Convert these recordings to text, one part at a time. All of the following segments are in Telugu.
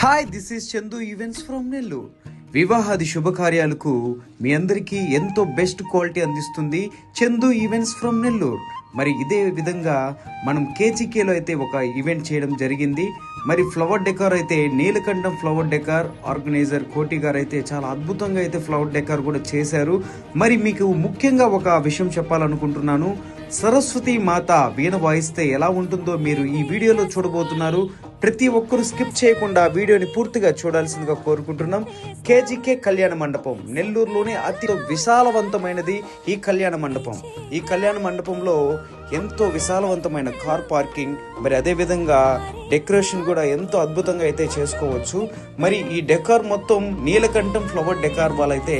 Hi, this is Chandu events from Nellore. వివాహాది శుభకార్యాలకు మీ అందరికీ ఎంతో బెస్ట్ క్వాలిటీ అందిస్తుంది చందు ఈవెంట్స్ ఫ్రమ్ నెల్లూరు. మరి ఇదే విధంగా మనం కేజీకేలో అయితే ఒక ఈవెంట్ చేయడం జరిగింది. మరి ఫ్లవర్ డెకార్ అయితే నీలకంఠం ఫ్లవర్ డెకార్ ఆర్గనైజర్ కోటి గారు అయితే చాలా అద్భుతంగా అయితే ఫ్లవర్ డెకార్ కూడా చేశారు. మరి మీకు ముఖ్యంగా ఒక విషయం చెప్పాలనుకుంటున్నాను. సరస్వతి మాత వీణ వాయిస్తే ఎలా ఉంటుందో మీరు ఈ వీడియోలో చూడబోతున్నారు. ప్రతి ఒక్కరూ స్కిప్ చేయకుండా వీడియోని పూర్తిగా చూడాల్సిందిగా కోరుకుంటున్నాం. కేజీకే కళ్యాణ మండపం నెల్లూరులోనే అతి విశాలవంతమైనది ఈ కళ్యాణ మండపం. ఈ కళ్యాణ మండపంలో ఎంతో విశాలవంతమైన కార్ పార్కింగ్, మరి అదే విధంగా డెకరేషన్ కూడా ఎంతో అద్భుతంగా అయితే చేసుకోవచ్చు. మరి ఈ డెకార్ మొత్తం నీలకంఠం ఫ్లవర్ డెకార్ వాళ్ళైతే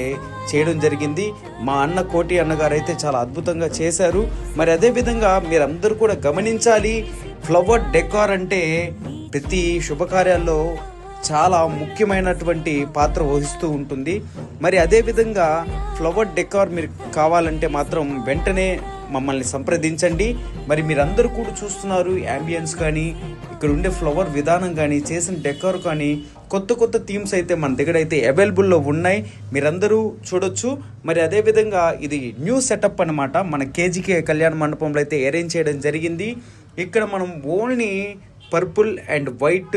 చేయడం జరిగింది. మా అన్న కోటి అన్నగారు అయితే చాలా అద్భుతంగా చేశారు. మరి అదే విధంగా మీరందరూ కూడా గమనించాలి, ఫ్లవర్ డెకార్ అంటే ప్రతి శుభకార్యాల్లో చాలా ముఖ్యమైనటువంటి పాత్ర వహిస్తూ ఉంటుంది. మరి అదే విధంగా ఫ్లవర్ డెకార్ మీరు కావాలంటే మాత్రం వెంటనే మమ్మల్ని సంప్రదించండి. మరి మీరందరూ కూడా చూస్తున్నారు, యాంబియన్స్ కానీ ఇక్కడ ఉండే ఫ్లవర్ విధానం కానీ చేసిన డెకార్ కానీ కొత్త కొత్త థీమ్స్ అయితే మన దగ్గర అయితే అవైలబుల్లో ఉన్నాయి, మీరందరూ చూడొచ్చు. మరి అదే విధంగా ఇది న్యూ సెటప్ అన్నమాట. మన కేజీకే కళ్యాణ మండపంలో అయితే అరేంజ్ చేయడం జరిగింది. ఇక్కడ మనం only purple and white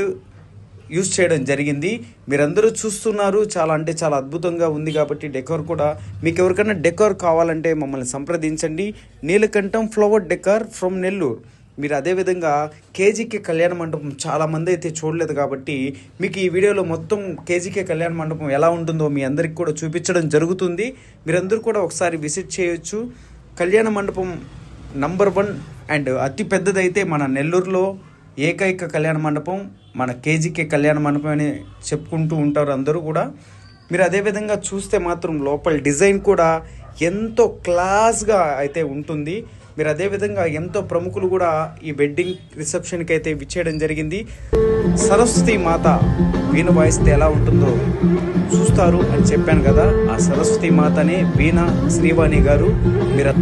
use చేయడం జరిగింది. మీరందరూ చూస్తున్నారు, చాలా అంటే చాలా అద్భుతంగా ఉంది. కాబట్టి డెకార్ కూడా మీకు ఎవరికైనా డెకార్ కావాలంటే మమ్మల్ని సంప్రదించండి. నీలకంఠం ఫ్లవర్ డెకార్ ఫ్రమ్ నెల్లూరు. మీరు అదేవిధంగా కేజీకే కళ్యాణ మండపం చాలామంది అయితే చూడలేదు కాబట్టి మీకు ఈ వీడియోలో మొత్తం కేజీకే కళ్యాణ మండపం ఎలా ఉంటుందో మీ అందరికి కూడా చూపించడం జరుగుతుంది. మీరందరూ కూడా ఒకసారి విజిట్ చేయొచ్చు. కళ్యాణ మండపం నంబర్ 1 అండ్ అతి పెద్దదైతే మన నెల్లూరులో ఏకైక కళ్యాణ మండపం మన కేజీకే కళ్యాణ మండపం అని చెప్పుకుంటూ ఉంటారు అందరూ కూడా. మీరు అదేవిధంగా చూస్తే మాత్రం లోపల డిజైన్ కూడా ఎంతో క్లాస్గా అయితే ఉంటుంది. మీరు అదేవిధంగా ఎంతో ప్రముఖులు కూడా ఈ వెడ్డింగ్ రిసెప్షన్కి అయితే విచ్చేయడం జరిగింది. సరస్వతి మాత వీణ వాయిస్తే ఎలా ఉంటుందో చూస్తారు అని చెప్పాను కదా, ఆ సరస్వతి మాతనే వీణ శ్రీవాణి గారు. మీరు